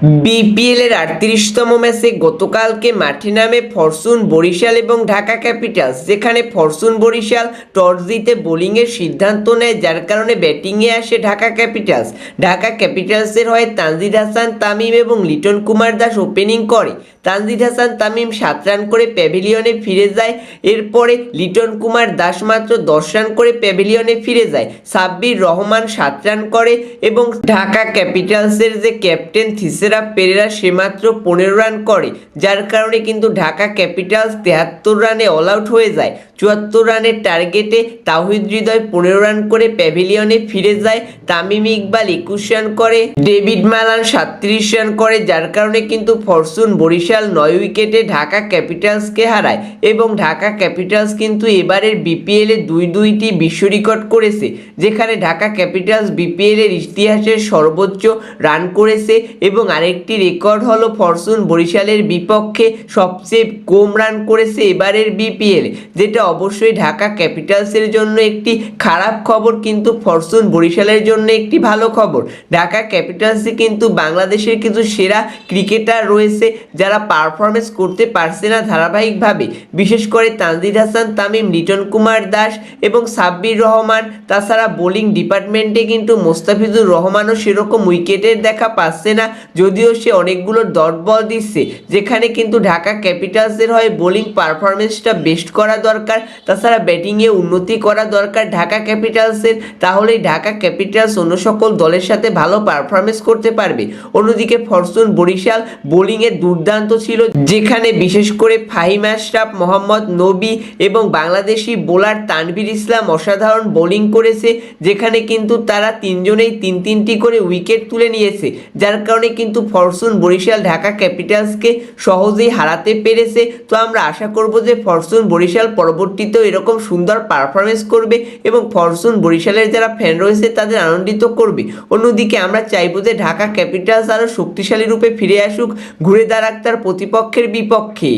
BPL এর ৩৮তম ম্যাচে গতকালকে মাঠে নামে ফরচুন বরিশাল এবং ঢাকা ক্যাপিটালস, যেখানে ফরচুন বরিশাল টস জিতে বোলিংয়ের সিদ্ধান্ত নেয়, যার কারণে ব্যাটিংয়ে আসে ঢাকা ক্যাপিটালস। ঢাকা ক্যাপিটালসের হয়ে তানজিদ হাসান তামিম এবং লিটন কুমার দাস ওপেনিং করে। তানজিদ হাসান তামিম ৭ রান করে প্যাভিলিয়নে ফিরে যায়। এরপরে লিটন কুমার দাস মাত্র ১০ রান করে প্যাভিলিয়নে ফিরে যায়। সাব্বির রহমান ৭ রান করে এবং ঢাকা ক্যাপিটালসের যে ক্যাপ্টেন থিসেরা পেরেরা সে মাত্র ১৫ রান করে, যার কারণে কিন্তু ঢাকা ক্যাপিটালস ৭৩ রানে অল আউট হয়ে যায়। ৭৪ রানের টার্গেটে তাওহিদ হৃদয় ১৫ রান করে প্যাভিলিয়নে ফিরে যায়। তামিম ইকবাল ২১ রান করে, ডেভিড মালান ৩৭ রান করে, যার কারণে কিন্তু ফরচুন বরিশাল ৯ উইকেটে ঢাকা ক্যাপিটালসকে হারায় এবং ঢাকা ক্যাপিটালস কিন্তু এবারের বিপিএলে ২টি বিশ্ব রেকর্ড করেছে, যেখানে ঢাকা ক্যাপিটালস বিপিএলের ইতিহাসের সর্বোচ্চ রান করেছে এবং আরেকটি রেকর্ড হলো ফরচুন বরিশালের বিপক্ষে সবচেয়ে কম রান করেছে এবারের বিপিএল, যেটা অবশ্যই ঢাকা ক্যাপিটালসের জন্য একটি খারাপ খবর, কিন্তু ফরচুন বরিশালের জন্য একটি ভালো খবর। ঢাকা ক্যাপিটালসে কিন্তু বাংলাদেশের কিছু সেরা ক্রিকেটার রয়েছে যারা পারফরমেন্স করতে পারছে না ধারাবাহিকভাবে, বিশেষ করে তানজিদ হাসান তামিম, লিটন কুমার দাস এবং সাব্বির রহমান। তাছাড়া বোলিং ডিপার্টমেন্টে কিন্তু মোস্তাফিজুর রহমানও সেরকম উইকেটের দেখা পাচ্ছে না, যদিও সে অনেকগুলো ডট বল দিচ্ছে, যেখানে কিন্তু ঢাকা ক্যাপিটালসের হয়ে বোলিং পারফরমেন্সটা বেস্ট করা দরকার। তাছাড়া ব্যাটিংয়ে উন্নতি করা দরকার ঢাকা ক্যাপিটালসের, তাহলেই ঢাকা ক্যাপিটালস অন্য সকল দলের সাথে ভালো পারফরমেন্স করতে পারবে। অন্যদিকে ফরচুন বরিশাল বোলিংয়ে দুর্দান্ত ছিল, যেখানে বিশেষ করে ফাহিম আশরাফ, মোহাম্মদ নবী এবং বাংলাদেশি বোলার তানভীর ইসলাম অসাধারণ বোলিং করেছে, যেখানে কিন্তু তারা তিনজনেই ৩টি করে উইকেট তুলে নিয়েছে, যার কারণে কিন্তু ফরচুন বরিশাল ঢাকা ক্যাপিটালসকে সহজেই হারাতে পেরেছে। তো আমরা আশা করব যে ফরচুন বরিশাল পরবর্তীতেও এরকম সুন্দর পারফরমেন্স করবে এবং ফরচুন বরিশালের যারা ফ্যান রয়েছে তাদের আনন্দিত করবে। অন্যদিকে আমরা চাইব যে ঢাকা ক্যাপিটালস আরও শক্তিশালী রূপে ফিরে আসুক, ঘুরে দাঁড়াক তার প্রতিপক্ষের বিপক্ষে।